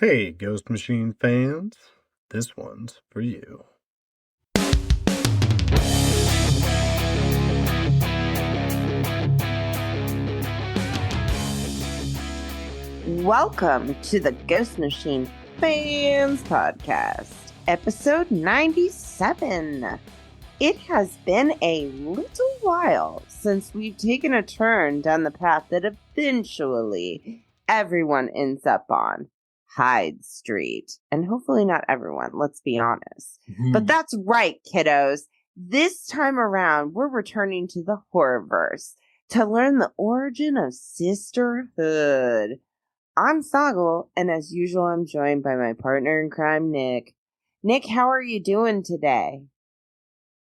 Hey, Ghost Machine fans, this one's for you. Welcome to the Ghost Machine Fans Podcast, episode 97. It has been a little while since we've taken a turn down the path that eventually everyone ends up on, HYDE Street. And hopefully not everyone, let's be honest. But that's right, kiddos. This time around, we're returning to the Horrorverse to learn the origin of sisterhood. I'm Snoggle, and as usual, I'm joined by my partner in crime, Nick. Nick, how are you doing today?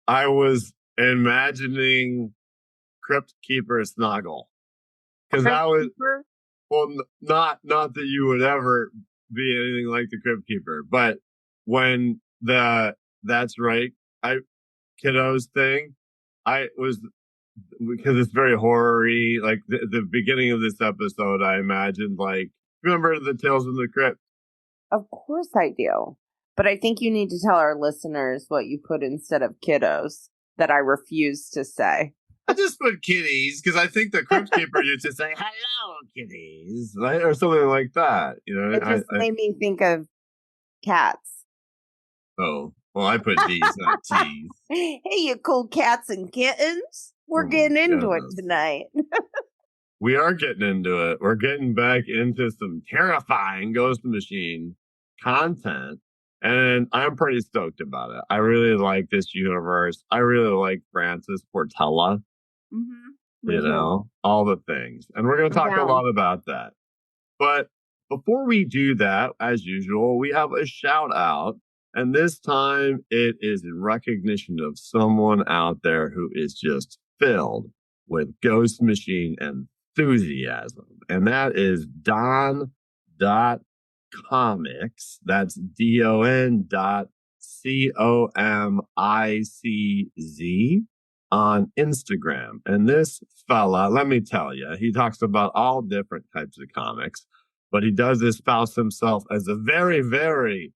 I was imagining Crypt Keeper Snoggle. Because I was, not that you would ever be anything like the Crypt Keeper, but when That's Right, kiddos thing, I was, because it's very horror-y, like the beginning of this episode, I imagined, like, remember the Tales from the Crypt? Of course I do. But I think you need to tell our listeners what you put instead of kiddos that I refuse to say. I just put kitties because I think the Crypt Keeper used to say, hello, kitties, right? Or something like that. You know, It just made me think of cats. Oh, well, I put D's, not T's. Hey, you cool cats and kittens. We're getting into it tonight. We are getting into it. We're getting back into some terrifying Ghost Machine content. And I'm pretty stoked about it. I really like this universe. I really like Francis Portella. Mm-hmm. You know, all the things. And we're going to talk a lot about that. But before we do that, as usual, we have a shout out. And this time it is in recognition of someone out there who is just filled with Ghost Machine enthusiasm. And that is Don.Comics. That's DON.COMICZ on Instagram. And this fella, let me tell you, he talks about all different types of comics, but he does espouse himself as a very, very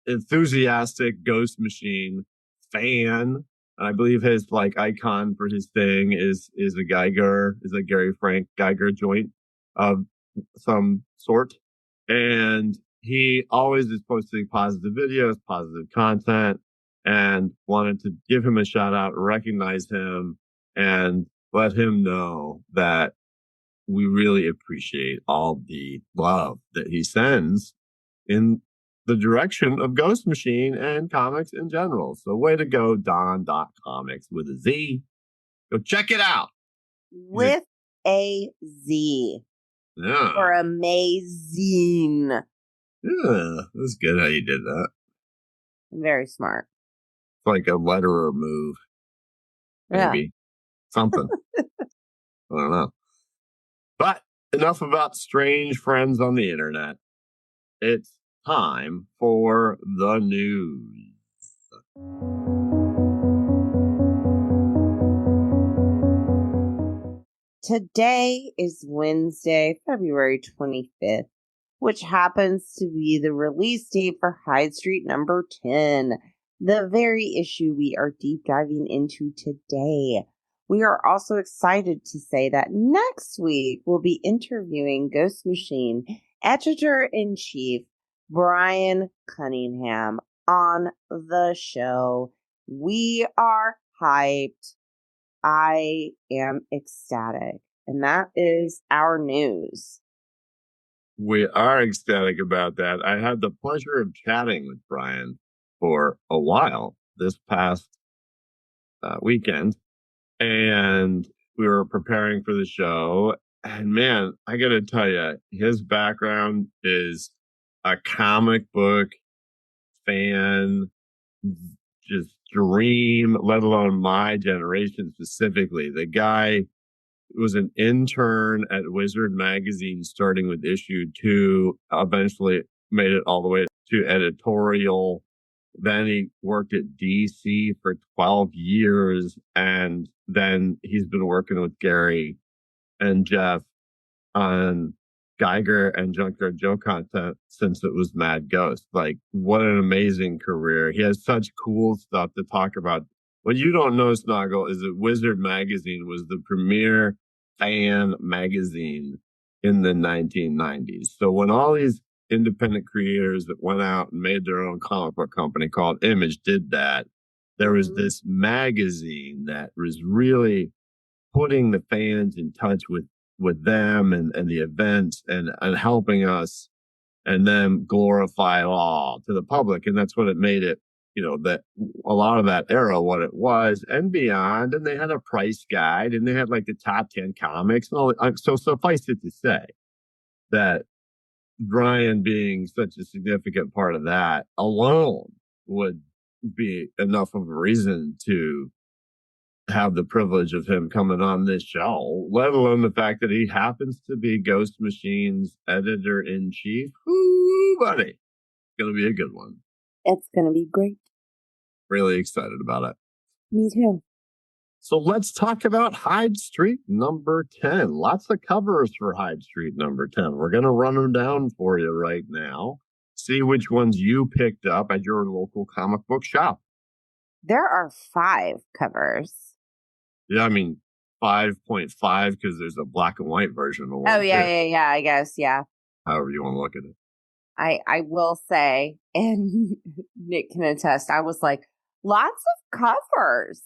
enthusiastic Ghost Machine fan. And I believe his like icon for his thing is a Gary Frank Geiger joint of some sort. And he always is posting positive videos, positive content, and wanted to give him a shout out, recognize him, and let him know that we really appreciate all the love that he sends in the direction of Ghost Machine and comics in general. So way to go, Don.Comics with a Z. Go check it out. With a Z. Yeah. Or amazing. Yeah, that's good how you did that. Very smart. It's like a letterer move. Maybe. Yeah. Something. I don't know. But enough about strange friends on the internet. It's time for the news. Today is Wednesday, February 25th, which happens to be the release date for HYDE Street number 10, the very issue we are deep diving into today. We are also excited to say that next week we'll be interviewing Ghost Machine Editor-in-Chief Brian Cunningham on the show. We are hyped. I am ecstatic. And that is our news. We are ecstatic about that. I had the pleasure of chatting with Brian for a while this past weekend. And we were preparing for the show. And man, I got to tell you, his background is a comic book fan, just dream, let alone my generation specifically. The guy was an intern at Wizard Magazine starting with issue 2, eventually made it all the way to editorial. Then he worked at DC for 12 years, and then he's been working with Gary and Jeff on Geiger and Junkyard Joe content since it was Mad Ghost. Like, what an amazing career. He has such cool stuff to talk about. What you don't know, Snoggle, is that Wizard Magazine was the premier fan magazine in the 1990s. So when all these independent creators that went out and made their own comic book company called Image did that, there was this magazine that was really putting the fans in touch with them and the events and helping us and then glorify it all to the public. And that's what it made it, that a lot of that era, what it was and beyond. And they had a price guide and they had like the top 10 comics and all that. So suffice it to say that Brian being such a significant part of that alone would be enough of a reason to have the privilege of him coming on this show, let alone the fact that he happens to be Ghost Machine's editor-in-chief. Ooh, buddy. It's going to be a good one. It's going to be great. Really excited about it. Me too. So let's talk about HYDE Street number 10. Lots of covers for HYDE Street number 10. We're going to run them down for you right now. See which ones you picked up at your local comic book shop. There are 5 covers. Yeah, I mean 5.5 because there's a black and white version of one. Oh, yeah, I guess, yeah. However you want to look at it. I will say, and Nick can attest, I was like, lots of covers.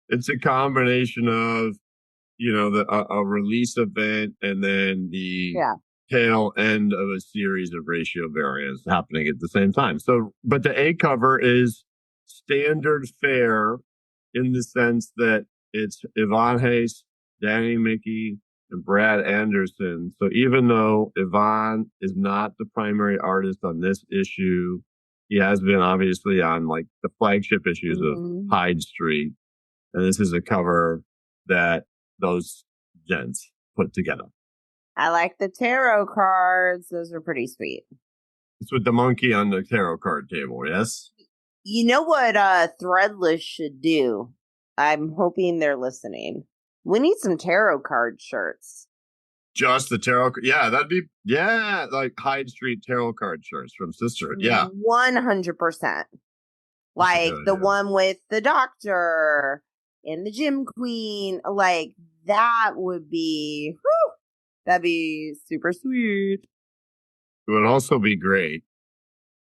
It's a combination of, a release event and then the tail end of a series of ratio variants happening at the same time. So, but the A cover is standard fare in the sense that it's Yvonne Hayes, Danny Mickey, and Brad Anderson. So even though Yvonne is not the primary artist on this issue, he has been obviously on like the flagship issues of HYDE Street. And this is a cover that those gents put together. I like the tarot cards. Those are pretty sweet. It's with the monkey on the tarot card table, yes? You know what Threadless should do? I'm hoping they're listening. We need some tarot card shirts. Just the tarot. Yeah, that'd be, like HYDE Street tarot card shirts from Sisterhood. Yeah. 100%. Like the one with the doctor and the gym queen. Like that would be, that'd be super sweet. It would also be great,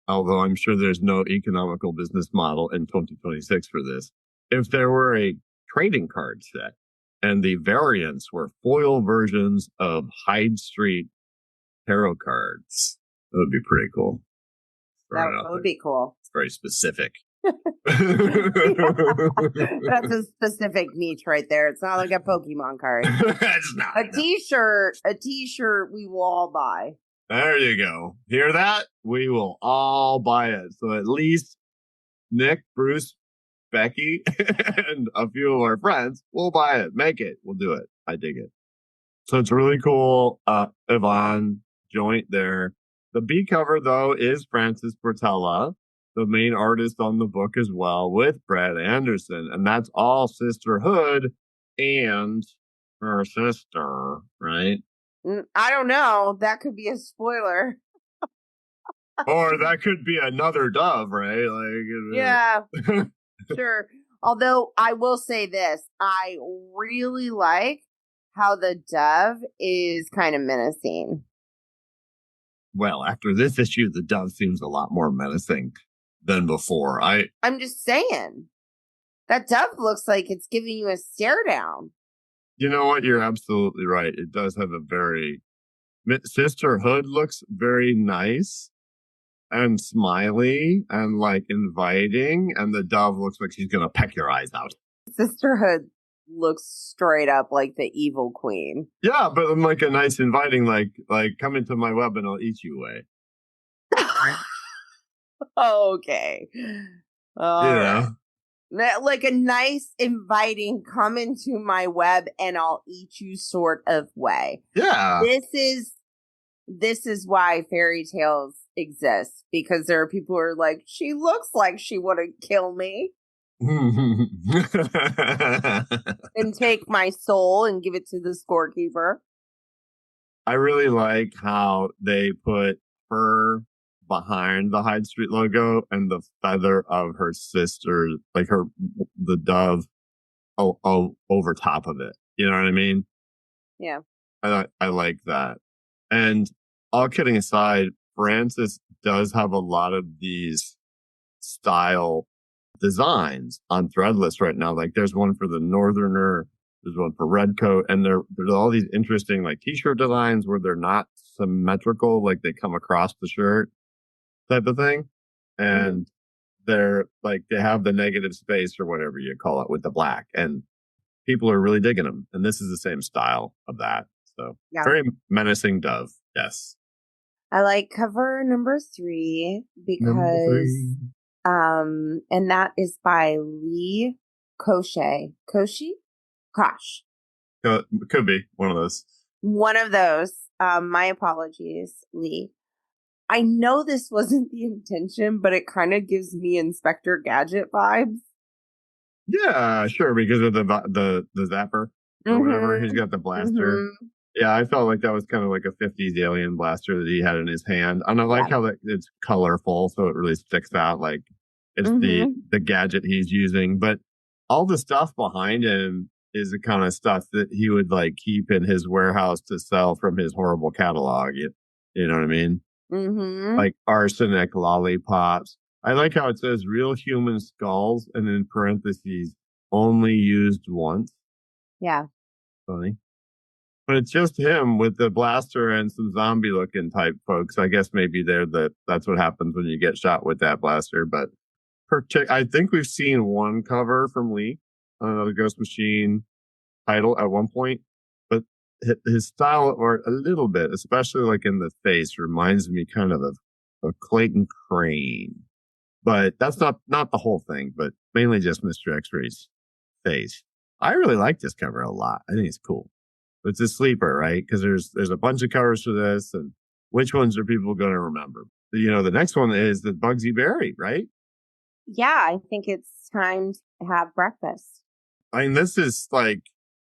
although I'm sure there's no economical business model in 2026 for this, if there were a trading card set and the variants were foil versions of HYDE Street tarot cards. That would be pretty cool. That would be cool. It's very specific. That's a specific niche right there. It's not like a Pokemon card. It's not. A t-shirt we will all buy. There you go. Hear that? We will all buy it. So at least Nick, Bruce, Becky, and a few of our friends will buy it. Make it. We'll do it. I dig it. So it's really cool. Yvonne joint there. The B cover, though, is Francis Portella, the main artist on the book as well, with Brad Anderson. And that's all Sisterhood and her sister, right? I don't know. That could be a spoiler. Or that could be another Dove, right? Yeah, sure. Although I will say this, I really like how the Dove is kind of menacing. Well, after this issue, the Dove seems a lot more menacing than before. I'm just saying. That Dove looks like it's giving you a stare down. You know what? You're absolutely right. It does have a very... Sisterhood looks very nice and smiley and like inviting, and the Dove looks like she's gonna peck your eyes out. Sisterhood looks straight up like the evil queen. Yeah, but in like a nice inviting, like come into my web and I'll eat you way. Okay. Yeah. Like a nice inviting, come into my web and I'll eat you sort of way. Yeah. This is why fairy tales exist, because there are people who are like, she looks like she wouldn't kill me. And take my soul and give it to the scorekeeper. I really like how they put her behind the HYDE Street logo and the feather of her sister, like the dove, over top of it. You know what I mean? Yeah. I like that. And all kidding aside, Francis does have a lot of these style designs on Threadless right now. Like there's one for the Northerner, there's one for Redcoat, and there's all these interesting like t-shirt designs where they're not symmetrical, like they come across the shirt type of thing. And they're like they have the negative space or whatever you call it with the black. And people are really digging them. And this is the same style of that. So very menacing dove. Yes. I like cover number 3 because Number 3. and that is by Lee Kosh. Could be one of those. One of those. My apologies, Lee. I know this wasn't the intention, but it kind of gives me Inspector Gadget vibes. Yeah, sure, because of the zapper or whatever. He's got the blaster. Yeah, I felt like that was kind of like a 50s alien blaster that he had in his hand. And I like how it's colorful, so it really sticks out like it's the gadget he's using. But all the stuff behind him is the kind of stuff that he would like keep in his warehouse to sell from his horrible catalog. You know what I mean? Like arsenic lollipops. I like how it says real human skulls and in parentheses only used once. Yeah. Funny. But it's just him with the blaster and some zombie looking type folks. I guess maybe that's what happens when you get shot with that blaster. But I think we've seen one cover from Lee on another Ghost Machine title at one point. But his style of art a little bit, especially like in the face, reminds me kind of Clayton Crane. But that's not the whole thing, but mainly just Mr. X-Ray's face. I really like this cover a lot. I think it's cool. It's a sleeper, right? Because there's a bunch of covers for this, and which ones are people going to remember? You know, the next one is the Bugsy Berry, right? Yeah, I think it's time to have breakfast. I mean, this is like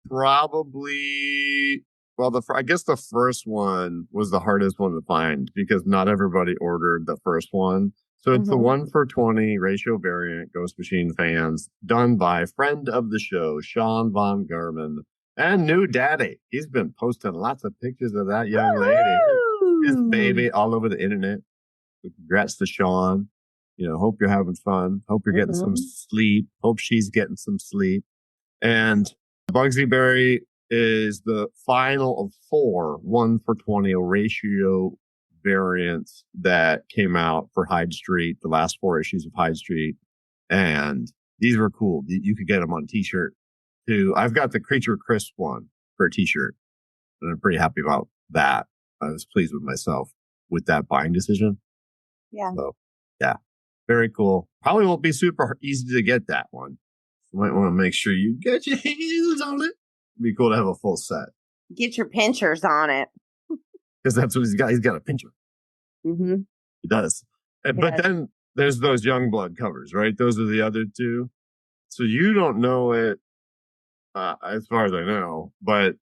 probably, well, I guess the first one was the hardest one to find because not everybody ordered the first one. So it's the 1-for-20 ratio variant Ghost Machine fans done by friend of the show, Sean Von Garman, and new daddy. He's been posting lots of pictures of that young lady, his baby all over the internet. Congrats to Sean. You know, hope you're having fun. Hope you're getting some sleep. Hope she's getting some sleep. And Bugsy Berry is the final of 4 1-for-20 ratio variants that came out for HYDE Street, the last 4 issues of HYDE Street. And these were cool. You could get them on t-shirt too. I've got the Creature Crisp one for a t-shirt, and I'm pretty happy about that. I was pleased with myself with that buying decision. Yeah. So, yeah, very cool. Probably won't be super easy to get that one. You might want to make sure you get your hands on it. It'd be cool to have a full set. Get your pinchers on it. Because that's what he's got. He's got a pincher. He does. But then there's those Youngblood covers, right? Those are the other 2. So you don't know it, as far as I know, but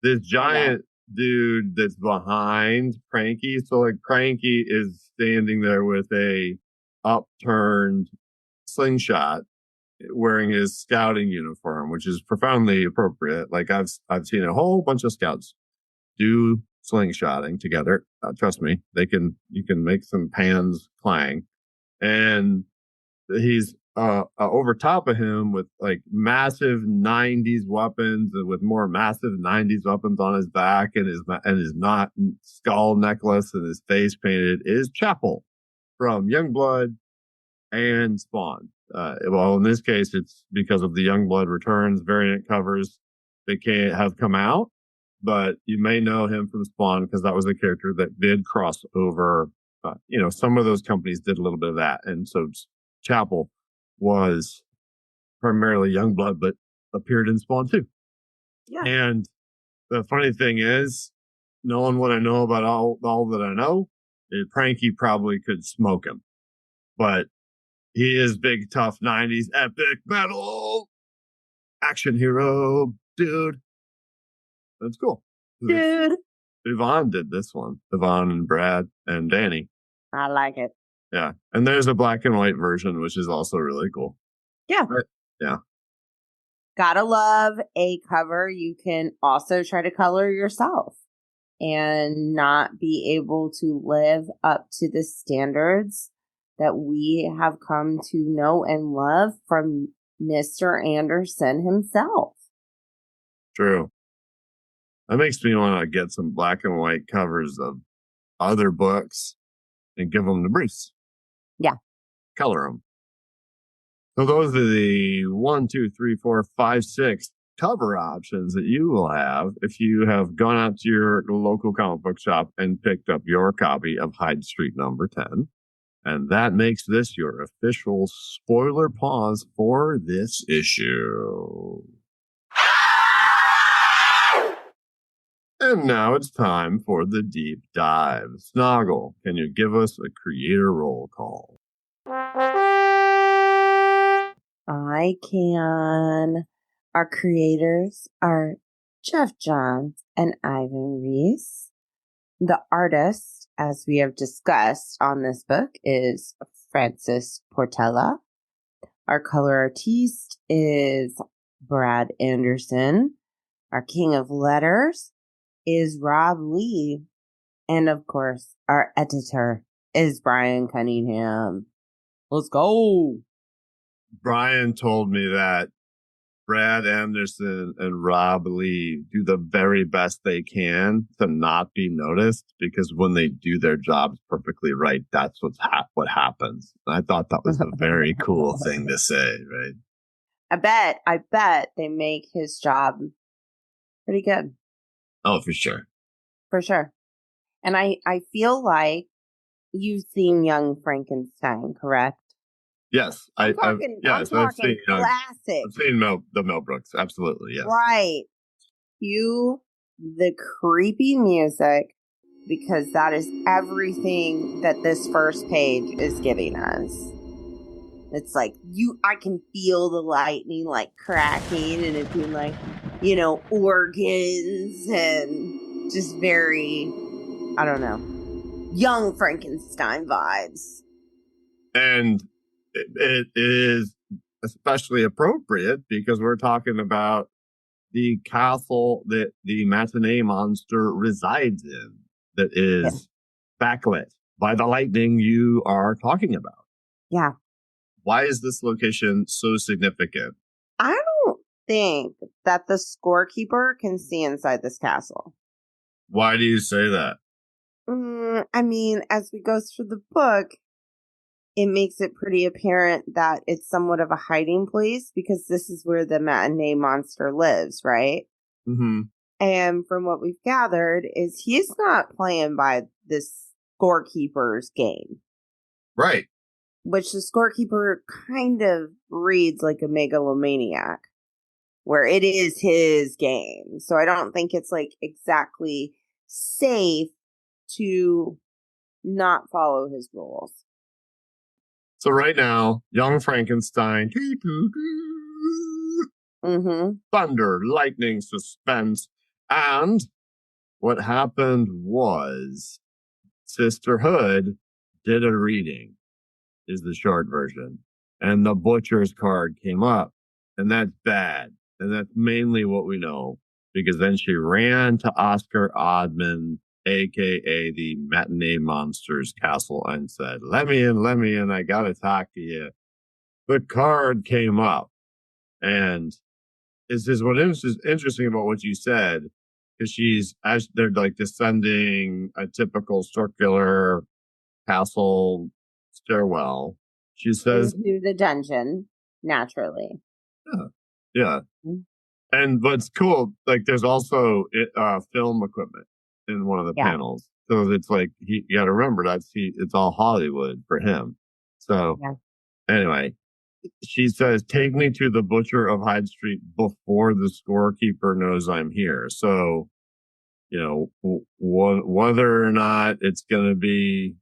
this giant dude that's behind Cranky. So like Cranky is standing there with a upturned slingshot wearing his scouting uniform, which is profoundly appropriate. Like I've seen a whole bunch of scouts do slingshotting together. Trust me, you can make some pans clang. And he's over top of him with like massive 90s weapons and with more massive 90s weapons on his back and his knot skull necklace and his face painted is Chapel from Youngblood and Spawn. Well, in this case, it's because of the Youngblood Returns variant covers that can't have come out, but you may know him from Spawn because that was a character that did cross over. Some of those companies did a little bit of that, and so Chapel was primarily Youngblood, but appeared in Spawn too. Yeah. And the funny thing is, knowing what I know about all that I know, Cranky probably could smoke him, but he is big, tough 90s epic metal action hero, dude. That's cool. Dude. Yvonne did this one. Yvonne and Brad and Danny. I like it. Yeah. And there's a black and white version, which is also really cool. Yeah. But, yeah. Gotta love a cover you can also try to color yourself and not be able to live up to the standards that we have come to know and love from Mr. Anderson himself. True. That makes me want to get some black and white covers of other books and give them to Bruce. Yeah. Color them. So those are the 1, 2, 3, 4, 5, 6 cover options that you will have if you have gone out to your local comic book shop and picked up your copy of HYDE Street number 10. And that makes this your official spoiler pause for this issue. And now it's time for the deep dive. Snoggle, can you give us a creator roll call? I can. Our creators are Jeff Johns and Ivan Reese. The artist, as we have discussed on this book, is Francis Portela. Our color artiste is Brad Anderson. Our king of letters is Rob Lee. And of course, our editor is Brian Cunningham. Let's go. Brian told me that Brad Anderson and Rob Lee do the very best they can to not be noticed, because when they do their jobs perfectly right, that's what happens. And I thought that was a very cool thing to say, right? I bet they make his job pretty good. Oh, for sure. For sure. And I feel like you've seen Young Frankenstein, correct? Yes, I'm talking classic. I've seen the Mel Brooks, absolutely, yes. Right. Cue the creepy music, because that is everything that this first page is giving us. It's like I can feel the lightning like cracking and it being like, organs and just very, I don't know, Young Frankenstein vibes. And it is especially appropriate because we're talking about the castle that the matinee monster resides in, that is backlit by the lightning you are talking about. Yeah. Why is this location so significant? I don't think that the Scorekeeper can see inside this castle. Why do you say that? I mean, as we go through the book, it makes it pretty apparent that it's somewhat of a hiding place, because this is where the matinee monster lives, right? Mm-hmm. And from what we've gathered is he's not playing by this Scorekeeper's game. Right. Which the Scorekeeper kind of reads like a megalomaniac, where it is his game. So I don't think it's like exactly safe to not follow his rules. So right now, Young Frankenstein, thunder, lightning, suspense, and what happened was Sisterhood did a reading, is the short version, and the Butcher's card came up, and that's bad, and that's mainly what we know, because then she ran to Oscar Oddman, aka the Matinee Monsters Castle, and said, let me in, I gotta talk to you. The card came up, and this is what is interesting about what you said, because as they're like descending a typical circular castle stairwell, she says into the dungeon naturally. Yeah. And what's cool, like there's also film equipment in one of the panels, so it's like you got to remember it's all Hollywood for him. So anyway, she says, take me to the Butcher of Hyde Street before the Scorekeeper knows I'm here. So, whether or not it's going to be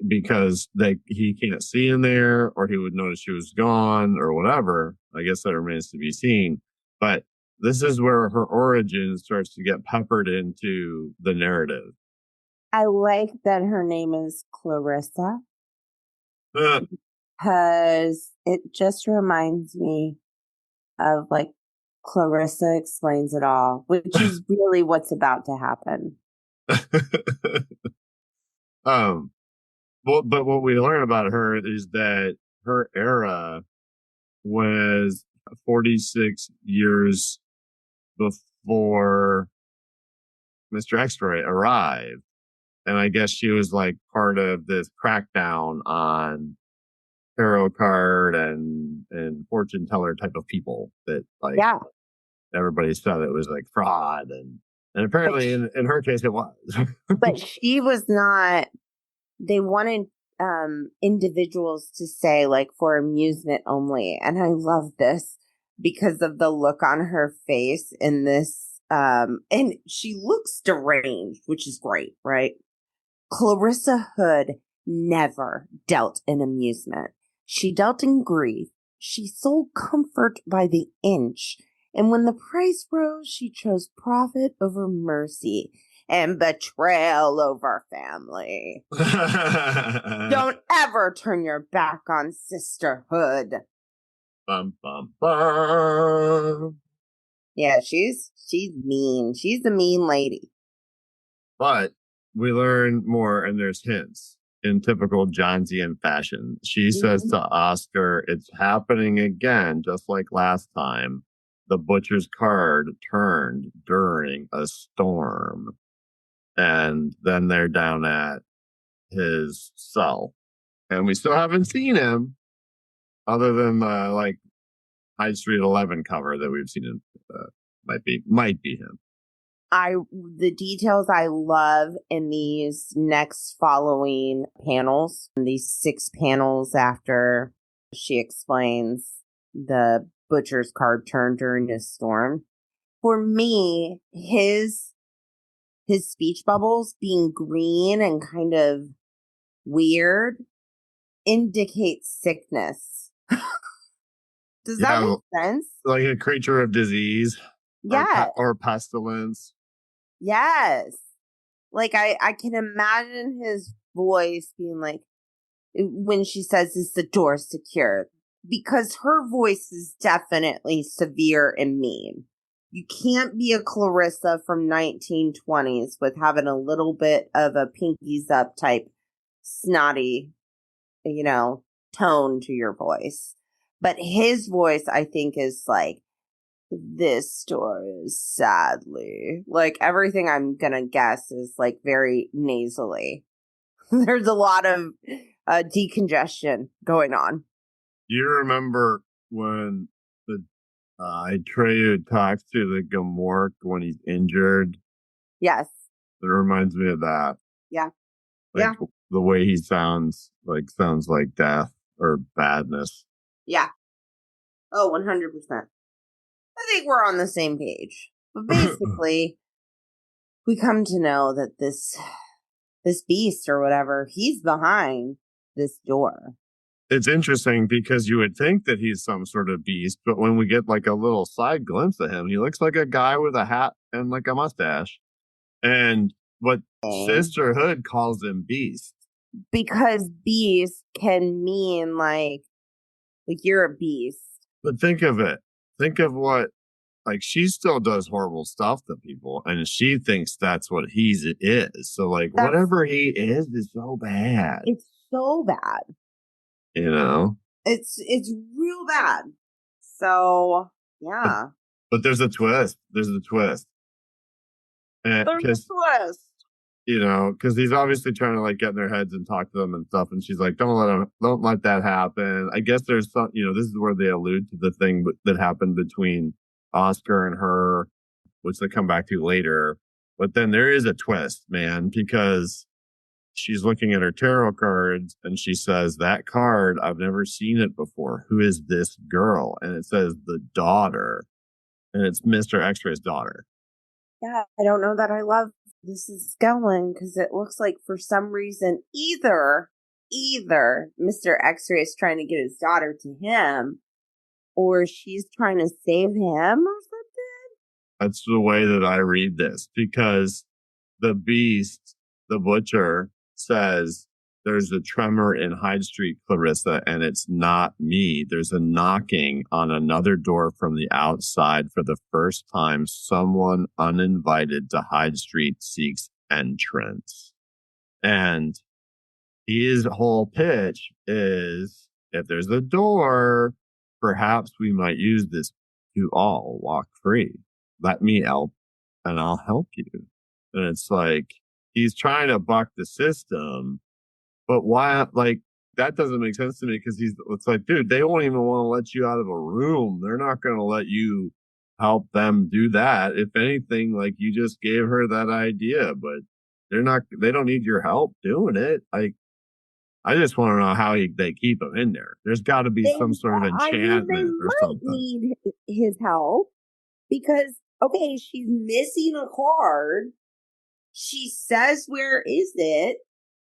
because he can't see in there, or he would notice she was gone, or whatever, I guess that remains to be seen. But this is where her origin starts to get peppered into the narrative. I like that her name is Clarissa because it just reminds me of like Clarissa Explains It All, which is really what's about to happen. But what we learn about her is that her era was 46 years before Mr. X-Ray arrived. And I guess she was like part of this crackdown on tarot card and fortune teller type of people that like everybody said it was like fraud and apparently in her case it was. But she was not. They wanted individuals to say like for amusement only, and I love this because of the look on her face in this. And she looks deranged, which is great, right? Clarissa Hood never dealt in amusement. She dealt in grief. She sold comfort by the inch. And when the price rose, she chose profit over mercy and betrayal over family. Don't ever turn your back on sisterhood. Bum, bum, bum. Yeah, she's mean. She's a mean lady. But we learn more, and there's hints in typical Johnsian fashion. She says to Oscar, "It's happening again, just like last time. The butcher's card turned during a storm." And then they're down at his cell. And we still haven't seen him other than like HYDE Street 11 cover that we've seen him. Might be him. The details I love in these next following panels, these 6 panels after she explains the butcher's card turned during a storm. For me, his speech bubbles being green and kind of weird indicates sickness. Does that make sense? Like a creature of disease. Yeah. Or pestilence. Yes. Like I can imagine his voice being like, when she says, "Is the door secure?" Because her voice is definitely severe and mean. You can't be a Clarissa from 1920s with having a little bit of a pinkies up type snotty, tone to your voice. But his voice, I think, is like, "This store is sadly," like everything I'm gonna guess is like very nasally. There's a lot of decongestion going on. You remember when the Atreyu talks to the Gamork when he's injured? Yes. It reminds me of that. Yeah. Like the way he sounds like death or badness. Yeah. Oh, 100%. I think we're on the same page. But basically, we come to know that this beast or whatever, he's behind this door. It's interesting because you would think that he's some sort of beast, but when we get like a little side glimpse of him, he looks like a guy with a hat and like a mustache. But Sisterhood calls him beast. Because beast can mean like you're a beast. But think of it. Think of what, like, she still does horrible stuff to people, and she thinks that's what he is. So, like, whatever he is so bad. It's so bad. It's real bad. So, yeah. But there's a twist. There's a twist. Because he's obviously trying to like get in their heads and talk to them and stuff. And she's like, don't let that happen. I guess there's some, this is where they allude to the thing that happened between Oscar and her, which they come back to later. But then there is a twist, man, because she's looking at her tarot cards and she says, "That card, I've never seen it before. Who is this girl?" And it says the daughter, and it's Mr. X-Ray's daughter. Yeah, I don't know that I love this is going because it looks like for some reason either Mr. X-Ray is trying to get his daughter to him or she's trying to save him or something. That's the way that I read this, because the beast, the butcher, says there's a tremor in Hyde Street, Clarissa, and it's not me. There's a knocking on another door from the outside for the first time. Someone uninvited to Hyde Street seeks entrance. And his whole pitch is, if there's a door, perhaps we might use this to all walk free. Let me help, and I'll help you. And it's like, he's trying to buck the system, but why? Like, that doesn't make sense to me, because it's like, dude, they won't even want to let you out of a room. They're not going to let you help them do that. If anything, like, you just gave her that idea, but they don't need your help doing it. Like, I just want to know how they keep him in there. There's got to be some sort of enchantment they or might something. need his help because, okay, she's missing a card. She says, where is it?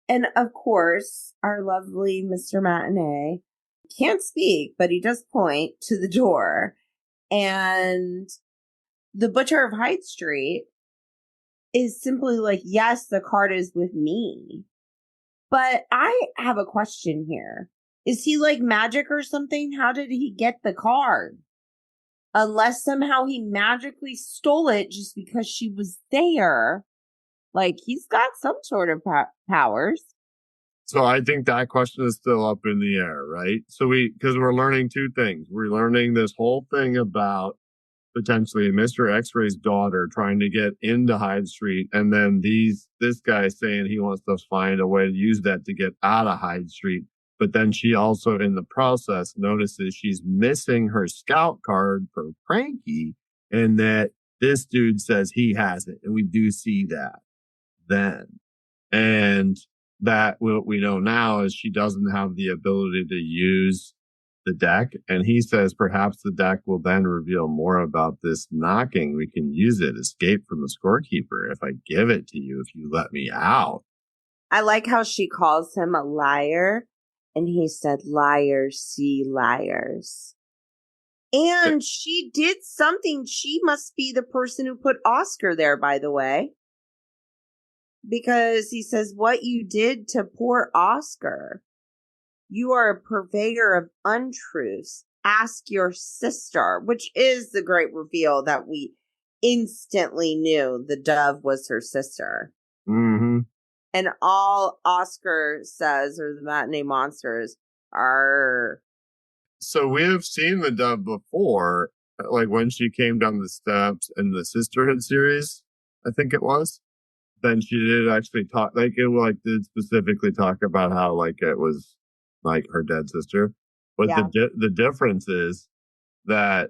And of course, our lovely Mr. Matinee can't speak, but he does point to the door. And the butcher of Hyde Street is simply like, yes, the card is with me. But I have a question here. Is he like magic or something? How did he get the card? Unless somehow he magically stole it just because she was there. Like, he's got some sort of powers. So I think that question is still up in the air, right? So because we're learning two things. We're learning this whole thing about potentially Mr. X-Ray's daughter trying to get into Hyde Street, and then this guy saying he wants to find a way to use that to get out of Hyde Street. But then she also, in the process, notices she's missing her scout card for Frankie, and that this dude says he has it, and we do see that then. And that what we know now is she doesn't have the ability to use the deck, and he says perhaps the deck will then reveal more about this knocking. We can use it, escape from the scorekeeper, if I give it to you, if you let me out. I like how she calls him a liar, and he said, liars see liars. And she did something. She must be the person who put Oscar there, by the way. Because he says, what you did to poor Oscar. You are a purveyor of untruths. Ask your sister, which is the great reveal that we instantly knew the dove was her sister. Mm-hmm. And all Oscar says, or the matinee monsters, are... So we have seen the dove before, like when she came down the steps in the Sisterhood series, I think it was. Then she did actually talk, like it did specifically talk about how like it was like her dead sister. But Yeah. the difference is that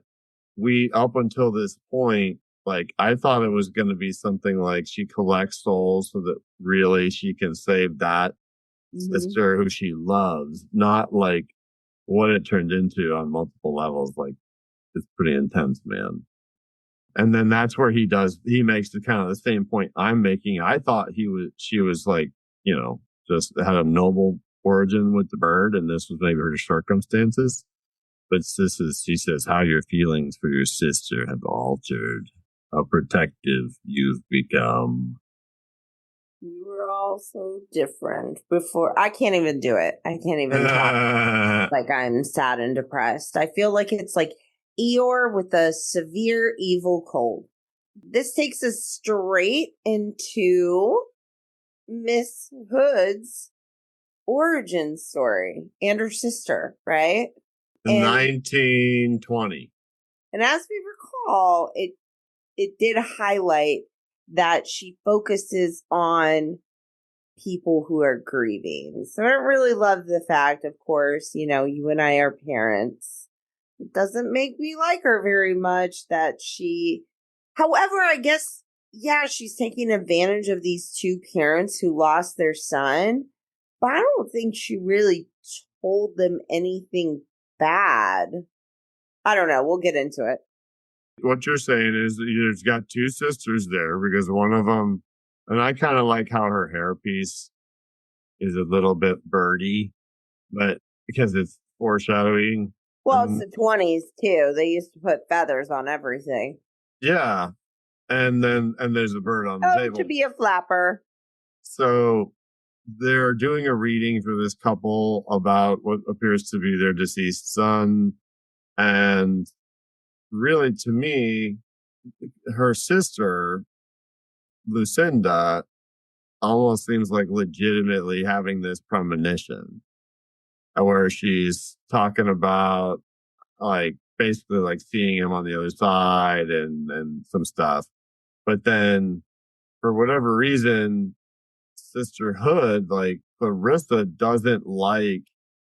we, up until this point, like I thought it was going to be something like she collects souls so that really she can save that sister who she loves, not like what it turned into on multiple levels. Like, it's pretty intense, man. And then that's where he makes the kind of the same point I'm making. I thought she was like, just had a noble origin with the bird, and this was maybe her circumstances. But she says, how your feelings for your sister have altered, how protective you've become. We were all so different before. I can't even do it. I can't even talk like I'm sad and depressed. I feel like it's like Eeyore with a severe evil cold. This takes us straight into Miss Hood's origin story and her sister, right? 1920. And as we recall, it did highlight that she focuses on people who are grieving. So I don't really love the fact, of course, you and I are parents. It doesn't make me like her very much that however, I guess, yeah, she's taking advantage of these two parents who lost their son, but I don't think she really told them anything bad. I don't know. We'll get into it. What you're saying is that you've got two sisters there, because one of them, and I kind of like how her hairpiece is a little bit birdy, but because it's foreshadowing. Well, it's the 20s too. They used to put feathers on everything. Yeah. and there's a bird on the Oh, table. to be a flapper. So they're doing a reading for this couple about what appears to be their deceased son. And really, to me, her sister, Lucinda, almost seems like legitimately having this premonition where she's talking about like basically like seeing him on the other side and some stuff. But then for whatever reason, sisterhood, like Clarissa doesn't like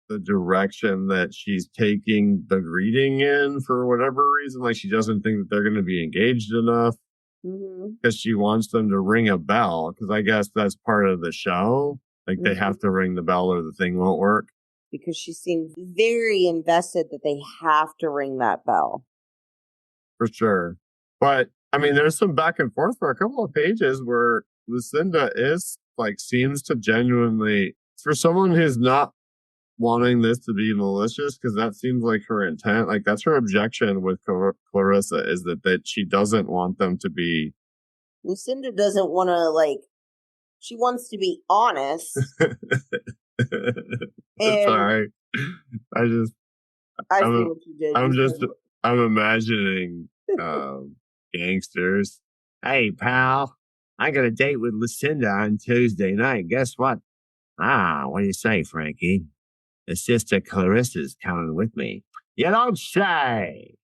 the direction that she's taking the reading in for whatever reason. Like she doesn't think that they're going to be engaged enough because she wants them to ring a bell. Because I guess that's part of the show. Like they have to ring the bell or the thing won't work. Because she seems very invested that they have to ring that bell. For sure. But I mean, there's some back and forth for a couple of pages where Lucinda is like, seems to genuinely, for someone who's not wanting this to be malicious, because that seems like her intent. Like that's her objection with Clarissa is that she doesn't want them to be. Lucinda doesn't want to like, she wants to be honest. Sorry. I see what you did. I'm imagining gangsters. Hey, pal, I got a date with Lucinda on Tuesday night. Guess what? What do you say, Frankie? The sister Clarissa's coming with me. You don't say.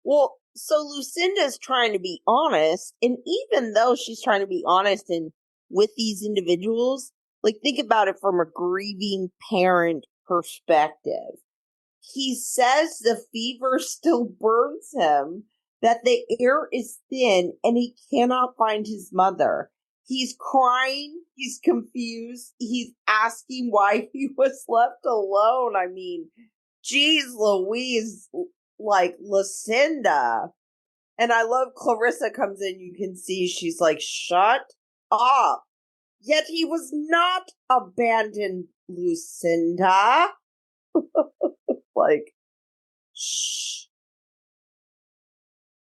Well, so Lucinda's trying to be honest, and even though she's trying to be honest and with these individuals, like think about it from a grieving parent perspective. He says the fever still burns him, that the air is thin, and he cannot find his mother. He's crying, he's confused, he's asking why he was left alone. I mean, geez Louise, like Lucinda. And I love Clarissa comes in, you can see she's like, shut up. Yet he was not abandoned, Lucinda. Like, shh.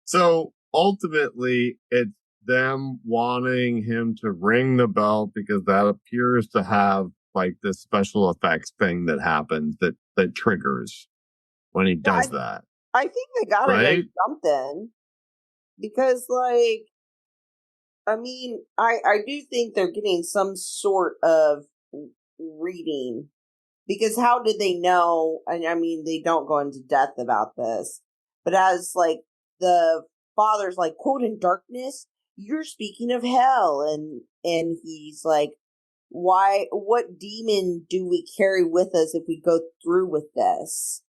So ultimately, it's them wanting him to ring the bell because that appears to have like this special effects thing that happens that triggers when he does that. I think they gotta right? do something. Because, like, I mean, I do think they're getting some sort of reading. Because how did they know? And I mean, they don't go into depth about this. But as, like, the father's like, quote, in darkness, you're speaking of hell. And he's like, what demon do we carry with us if we go through with this?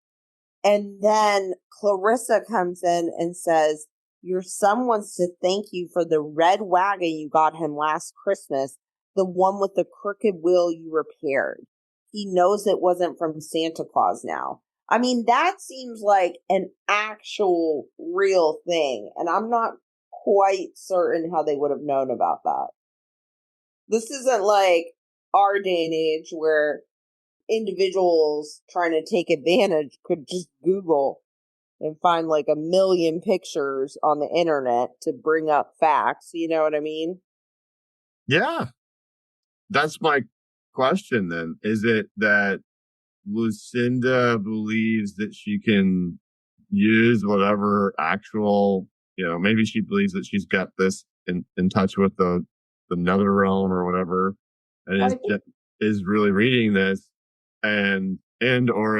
And then Clarissa comes in and says, your son wants to thank you for the red wagon you got him last Christmas, the one with the crooked wheel you repaired. He knows it wasn't from Santa Claus now. I mean, that seems like an actual real thing, and I'm not quite certain how they would have known about that. This isn't like our day and age where individuals trying to take advantage could just Google and find like a million pictures on the internet to bring up facts. You know what I mean? Yeah. That's my question then. Is it that Lucinda believes that she can use whatever actual, maybe she believes that she's got this in touch with the nether realm or whatever, and is really reading this or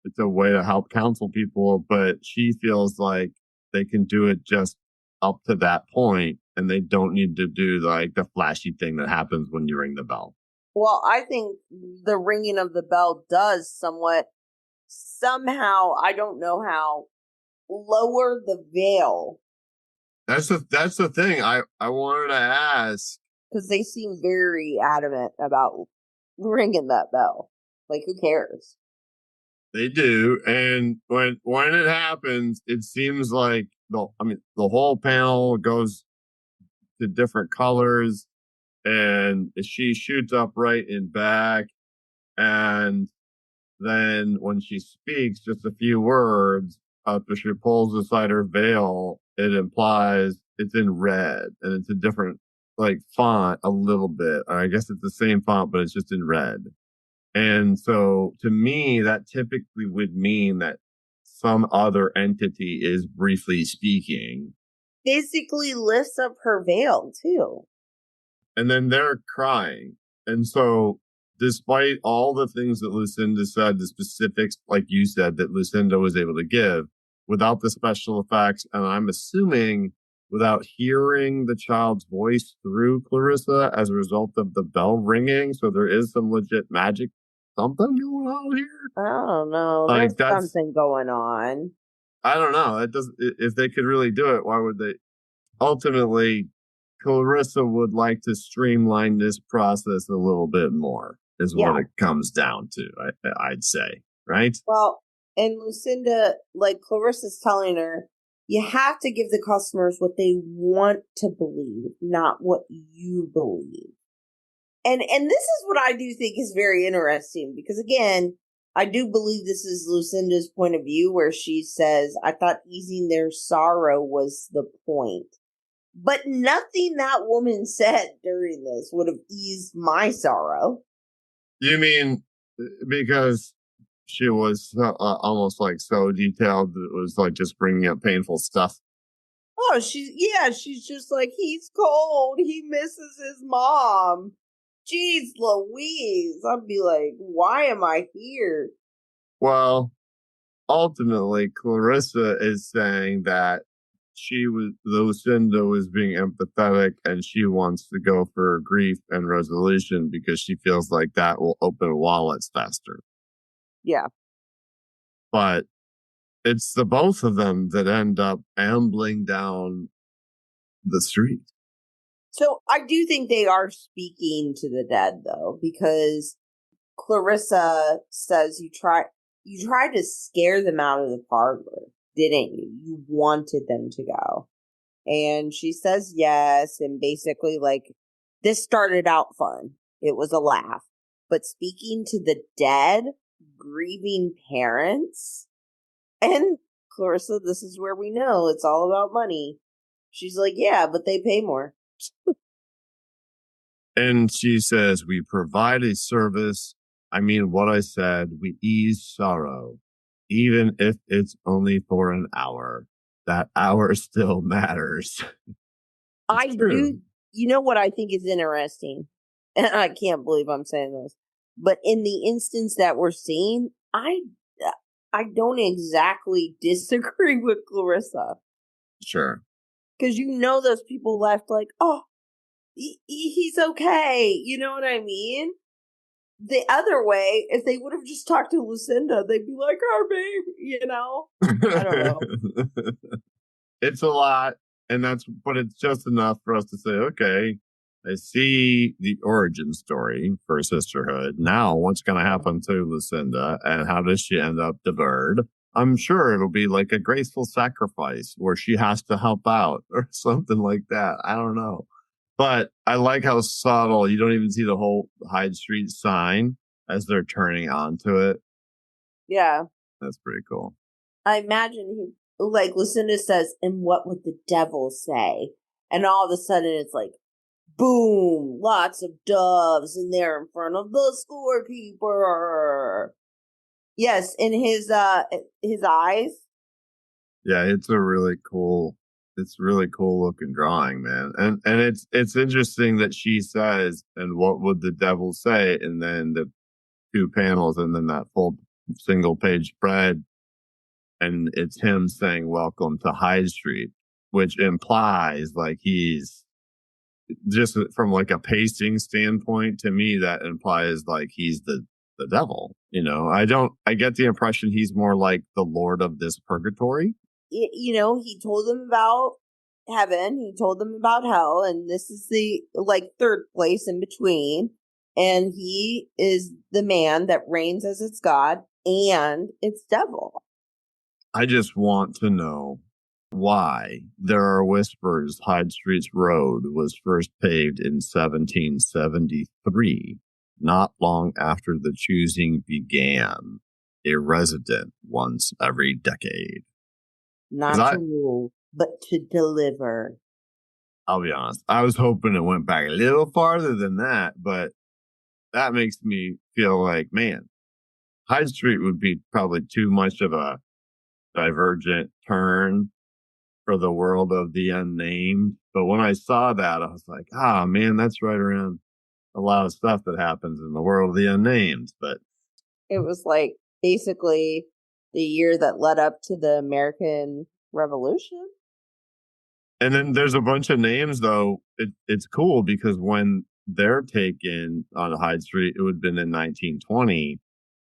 it's a way to help counsel people, but she feels like they can do it just up to that point and they don't need to do like the flashy thing that happens when you ring the bell. Well, I think the ringing of the bell does somehow, I don't know how, lower the veil. That's the thing I wanted to ask. Because they seem very adamant about ringing that bell. Like, who cares? They do, and when it happens, it seems like the whole panel goes to different colors, and she shoots up right and back, and then when she speaks just a few words, after she pulls aside her veil, it implies it's in red, and it's a different like font a little bit. Or I guess it's the same font, but it's just in red. And so to me, that typically would mean that some other entity is briefly speaking. Physically lifts up her veil too. And then they're crying. And so despite all the things that Lucinda said, the specifics, like you said, that Lucinda was able to give without the special effects, and I'm assuming without hearing the child's voice through Clarissa as a result of the bell ringing. So there is some legit magic, something going on here. I don't know. Like, There's something going on. I don't know. It doesn't. If they could really do it, why would they? Ultimately, Clarissa would like to streamline this process a little bit more, is what it comes down to, I'd say, right? Well, and Lucinda, like Clarissa's telling her, you have to give the customers what they want to believe, not what you believe. And this is what I do think is very interesting, because again, I do believe this is Lucinda's point of view, where she says, I thought easing their sorrow was the point. But nothing that woman said during this would have eased my sorrow. You mean because she was almost like so detailed, it was like just bringing up painful stuff? Oh, she's just like, he's cold. He misses his mom. Jeez Louise. I'd be like, why am I here? Well, ultimately, Clarissa is saying that Lucinda was being empathetic, and she wants to go for grief and resolution because she feels like that will open wallets faster. Yeah. But it's the both of them that end up ambling down the street. So I do think they are speaking to the dead, though, because Clarissa says you tried to scare them out of the parlor, didn't you? You wanted them to go. And she says yes, and basically, like, this started out fun. It was a laugh. But speaking to the dead, grieving parents, and Clarissa, this is where we know it's all about money. She's like, yeah, but they pay more. And she says, we provide a service. I mean, what I said, we ease sorrow, even if it's only for an hour. That hour still matters. I do. You know what I think is interesting? And I can't believe I'm saying this. But in the instance that we're seeing, I don't exactly disagree with Clarissa. Sure. Because those people left like, oh, he's okay. You know what I mean? The other way, if they would have just talked to Lucinda, they'd be like, our baby, I don't know. It's a lot, but it's just enough for us to say, okay, I see the origin story for sisterhood. Now, what's going to happen to Lucinda, and how does she end up devoured? I'm sure it'll be like a graceful sacrifice where she has to help out or something like that. I don't know. But I like how subtle. You don't even see the whole HYDE Street sign as they're turning onto it. Yeah. That's pretty cool. I imagine like Lucinda says, and what would the devil say? And all of a sudden it's like, boom, lots of doves, and they're in front of the Scorekeeper. Yes, in his eyes. Yeah, it's really cool looking drawing, man. And it's interesting that she says, and what would the devil say? And then the two panels, and then that full single page spread, and it's him saying, welcome to HYDE Street, which implies like he's just from like a pacing standpoint, to me, that implies like he's the devil. I get the impression he's more like the lord of this purgatory. He told them about heaven, he told them about hell, and this is the like third place in between. And he is the man that reigns as its God and its devil. I just want to know why there are whispers HYDE Street's road was first paved in 1773, not long after the choosing began, a resident once every decade. Not to rule, but to deliver. I'll be honest. I was hoping it went back a little farther than that, but that makes me feel like, man, Hyde Street would be probably too much of a divergent turn for the world of the unnamed. But when I saw that, I was like, man, that's right around a lot of stuff that happens in the world of the unnamed. But it was like basically the year that led up to the American Revolution. And then there's a bunch of names, though. It's cool because when they're taken on Hyde Street, it would have been in 1920.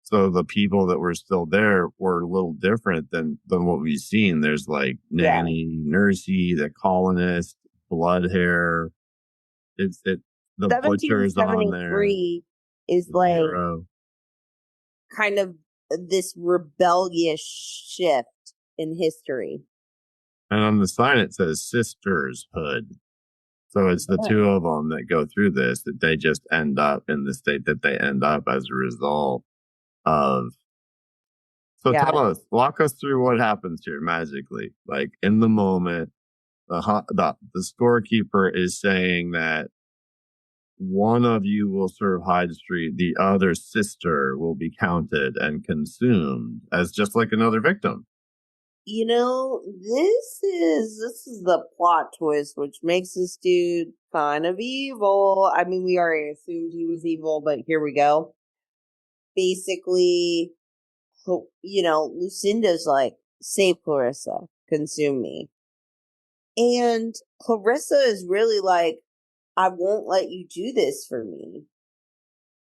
So the people that were still there were a little different than what we've seen. There's like Nanny, Nursey, the colonist, blood hair. The butcher's on there. 1773 is like kind of this rebellious shift in history. And on the sign, it says Sisters Hood. So it's the two of them that go through this, that they just end up in the state that they end up as a result of. So tell us, walk us through what happens here magically. Like in the moment, the scorekeeper is saying that one of you will serve Hyde Street, the other sister will be counted and consumed as just like another victim. You know, this is the plot twist, which makes this dude kind of evil. I mean, we already assumed he was evil, but here we go. Basically, you know, Lucinda's like, save Clarissa, consume me. And Clarissa is really like, I won't let you do this for me.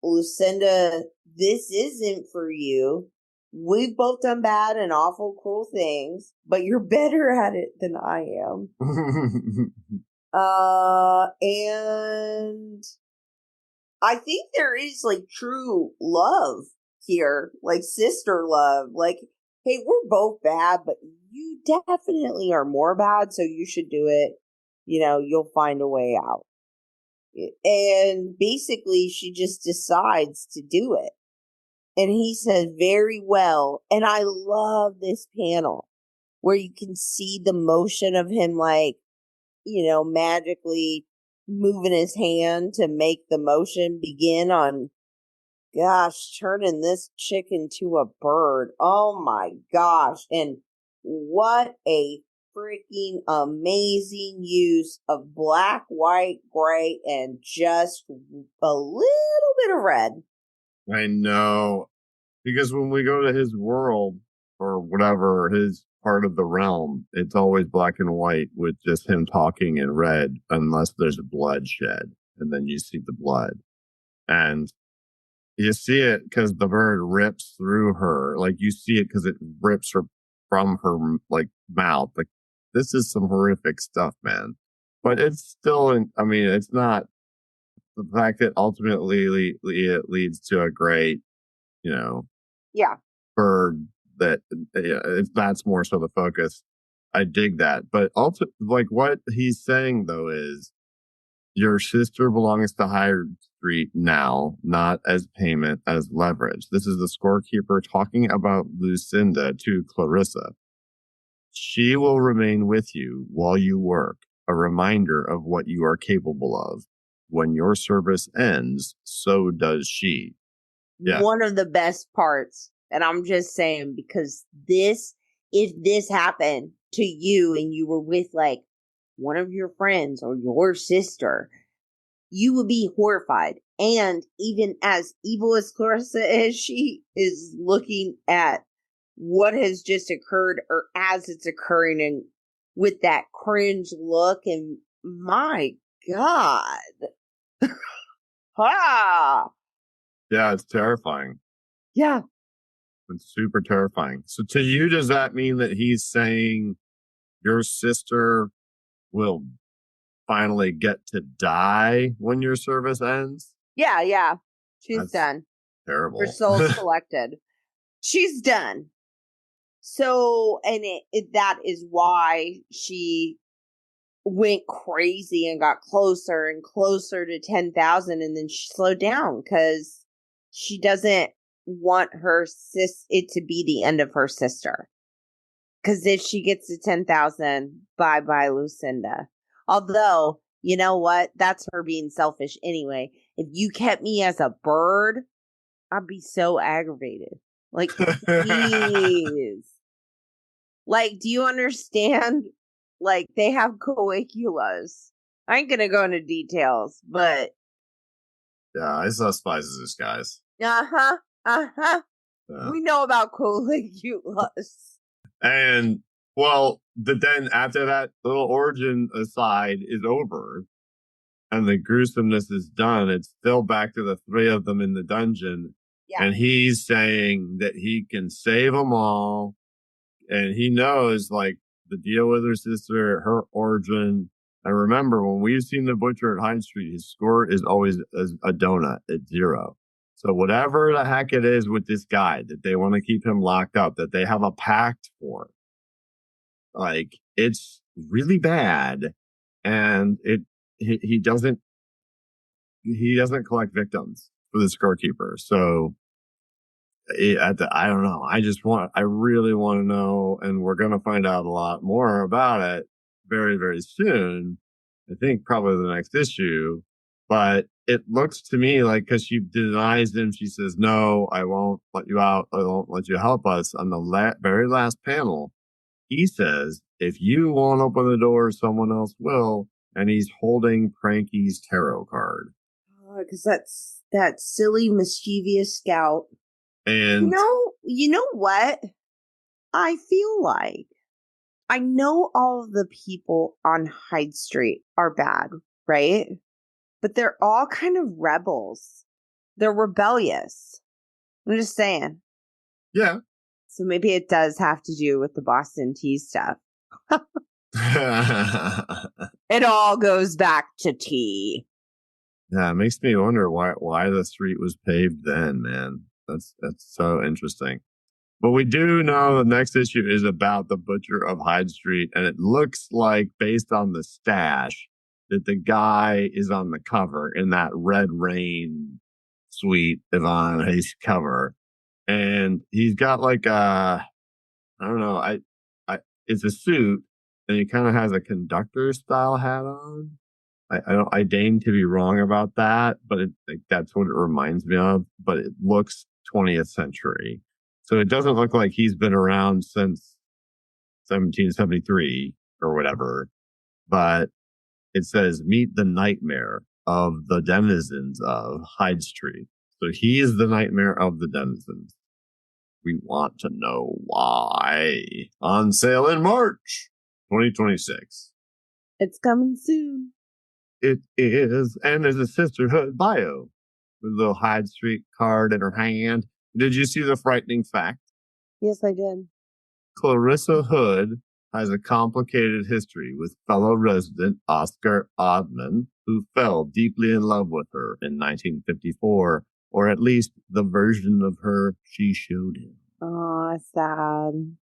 Lucinda, this isn't for you. We've both done bad and awful, cruel things, but you're better at it than I am. And I think there is like true love here, like sister love. Like, hey, we're both bad, but you definitely are more bad, so you should do it. You know, you'll find a way out. And basically, she just decides to do it. And he says, very well. And I love this panel where you can see the motion of him, like, you know, magically moving his hand to make the motion begin on, gosh, turning this chick into a bird. Oh my gosh. And what a freaking amazing use of black, white, gray, and just a little bit of red. I know. Because when we go to his world or whatever, his part of the realm, it's always black and white with just him talking in red, unless there's a bloodshed. And then you see the blood. And you see it because the bird rips through her. Like you see it because it rips her from her like mouth. Like this is some horrific stuff, man. But it's still, it's not the fact that ultimately it leads to a great, bird that if that's more so the focus. I dig that. But also, like what he's saying though is your sister belongs to Hyde Street now, not as payment, as leverage. This is the scorekeeper talking about Lucinda to Clarissa. She will remain with you while you work, a reminder of what you are capable of. When your service ends, so does she. Yeah. One of the best parts, and I'm just saying, because if this happened to you and you were with like one of your friends or your sister, you would be horrified. And even as evil as Clarissa is, she is looking at what has just occurred or as it's occurring and with that cringe look, and my God. Ha! Yeah, it's terrifying. Yeah. It's super terrifying. So to you, does that mean that he's saying your sister will finally get to die when your service ends? Yeah. She's done. Terrible. Her soul's collected. She's done. So, and that is why she went crazy and got closer and closer to 10,000, and then she slowed down because she doesn't want it to be the end of her sister. Because if she gets to 10,000, bye-bye, Lucinda. Although, you know what? That's her being selfish anyway. If you kept me as a bird, I'd be so aggravated. Like, please. Like, do you understand? Like, they have coagulas. I ain't gonna go into details, but... Yeah, I saw Spies as Disguise. Uh-huh. Uh-huh. Yeah. We know about coagulas. And, well, then after that little origin aside is over and the gruesomeness is done, it's still back to the three of them in the dungeon. Yeah. And he's saying that he can save them all. And he knows, like, the deal with her sister, her origin. And remember, when we've seen the butcher at HYDE Street, his score is always a donut at 0. So whatever the heck it is with this guy that they want to keep him locked up, that they have a pact for, like, it's really bad. And he doesn't collect victims for the Scorekeeper. So I don't know. I really want to know, and we're going to find out a lot more about it very, very soon. I think probably the next issue, but it looks to me like, because she denies him, she says, no, I won't let you out. I won't let you help us. On the very last panel, he says, if you won't open the door, someone else will. And he's holding Pranky's tarot card. Because that's that silly, mischievous scout. And you know what? I feel like I know all of the people on HYDE Street are bad, right? But they're all kind of rebels. They're rebellious. I'm just saying. Yeah. So maybe it does have to do with the Boston tea stuff. It all goes back to tea. Yeah, it makes me wonder why the street was paved then, man. That's so interesting. But we do know the next issue is about the butcher of HYDE Street, and it looks like, based on the stash, that the guy is on the cover in that Red Rain suite is on his cover, and he's got like I don't know, it's a suit, and he kind of has a conductor style hat on. I deign to be wrong about that, but that's what it reminds me of. But it looks 20th century. So it doesn't look like he's been around since 1773 or whatever. But it says, meet the nightmare of the denizens of HYDE Street. So he is the nightmare of the denizens. We want to know why. On sale in March 2026. It's coming soon. It is, and there's a sisterhood bio with a little HYDE Street card in her hand. Did you see the frightening fact? Yes, I did. Clarissa Hood has a complicated history with fellow resident Oscar Oddman, who fell deeply in love with her in 1954, or at least the version of her she showed him. Oh, sad.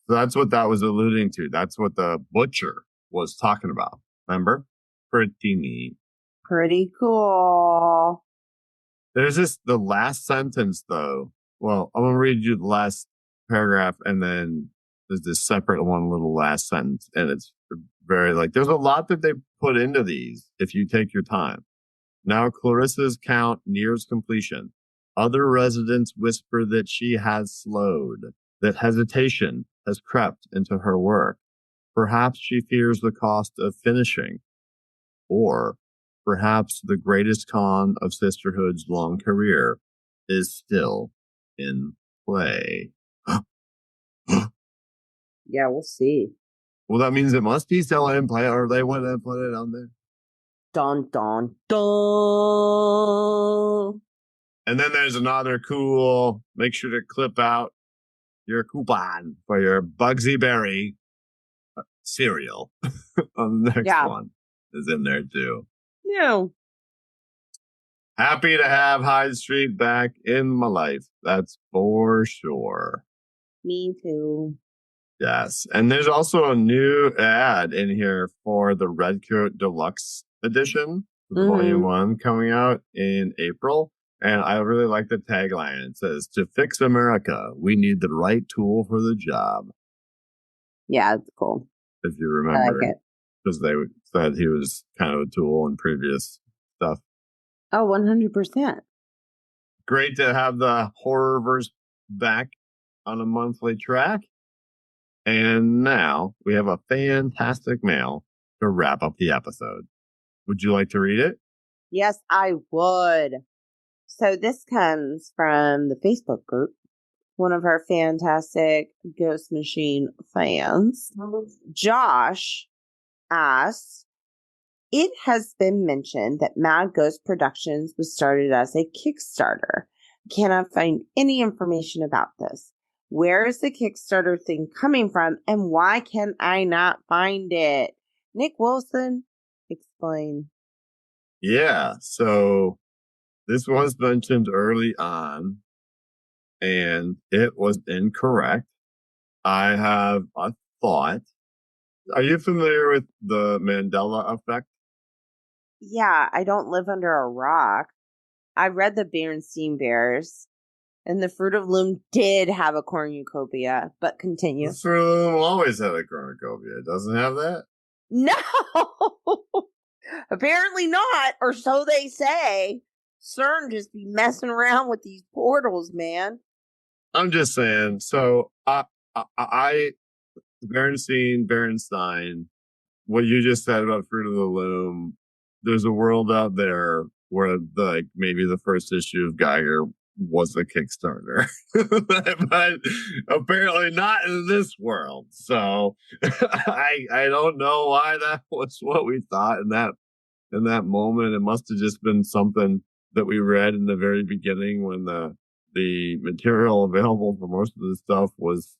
So that's what that was alluding to. That's what the butcher was talking about. Remember? Pretty neat. Pretty cool. There's the last sentence, though. Well, I'm going to read you the last paragraph, and then there's this separate one, little last sentence. And it's very, like, there's a lot that they put into these if you take your time. Now Clarissa's count nears completion. Other residents whisper that she has slowed, that hesitation has crept into her work. Perhaps she fears the cost of finishing. Or perhaps the greatest con of sisterhood's long career is still in play. Yeah, we'll see. Well, that means it must be still in play, or they wouldn't have put it on there. Dun, dun, dun. And then there's another cool, make sure to clip out your coupon for your Bugsy Berry cereal on the next one. Is in there too. No. Happy to have HYDE Street back in my life. That's for sure. Me too. Yes. And there's also a new ad in here for the Redcoat Deluxe edition, Volume 1, coming out in April. And I really like the tagline. It says, to fix America, we need the right tool for the job. Yeah, it's cool. If you I remember. like it. Because they said he was kind of a tool in previous stuff. Oh, 100%. Great to have the Horrorverse back on a monthly track. And now we have a fantastic mail to wrap up the episode. Would you like to read it? Yes, I would. So this comes from the Facebook group. One of our fantastic Ghost Machine fans, Josh, asks, it has been mentioned that Mad Ghost Productions was started as a Kickstarter. Cannot find any information about this. Where is the Kickstarter thing coming from, and why can I not find it? Nick Wilson, explain. Yeah, so this was mentioned early on, and it was incorrect. I have a thought. Are you familiar with the Mandela effect? Yeah, I don't live under a rock. I read the Berenstain Bears, and the Fruit of Loom did have a cornucopia, but continue. The Fruit of the Loom always had a cornucopia. It doesn't have that? No! Apparently not, or so they say. CERN just be messing around with these portals, man. I'm just saying. So, Berenstain, what you just said about Fruit of the Loom, there's a world out there where maybe the first issue of Geiger was a Kickstarter, but apparently not in this world. So I don't know why that was what we thought in that moment. It must have just been something that we read in the very beginning when the material available for most of the stuff was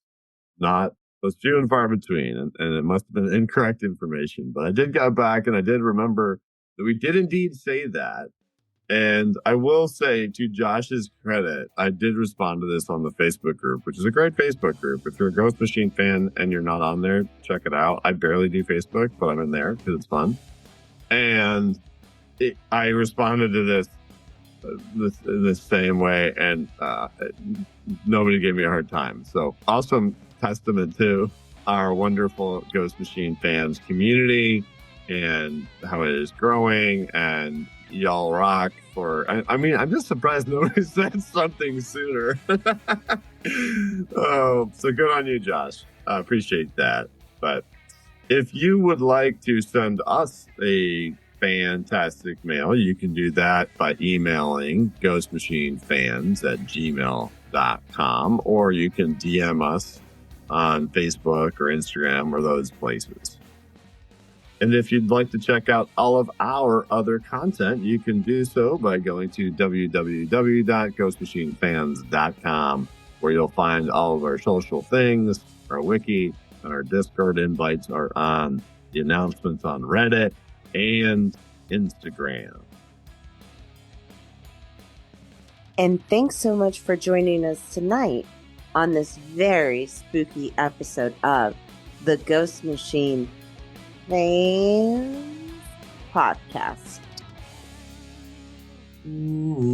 few and far between, and it must have been incorrect information. But I did go back and I did remember that we did indeed say that. And I will say, to Josh's credit, I did respond to this on the Facebook group, which is a great Facebook group. If you're a Ghost Machine fan and you're not on there, check it out. I barely do Facebook, but I'm in there because it's fun. And I responded to this the same way, and nobody gave me a hard time. So awesome testament to our wonderful Ghost Machine fans community and how it is growing, and y'all rock. I'm just surprised nobody said something sooner. So good on you, Josh. I appreciate that. But if you would like to send us a fantastic mail, you can do that by emailing ghostmachinefans@gmail.com, or you can DM us on Facebook or Instagram or those places. And if you'd like to check out all of our other content, you can do so by going to www.ghostmachinefans.com, where you'll find all of our social things, our wiki, and our Discord invites are on the announcements on Reddit and Instagram. And thanks so much for joining us tonight on this very spooky episode of the Ghost Machine Fans Podcast. Ooh.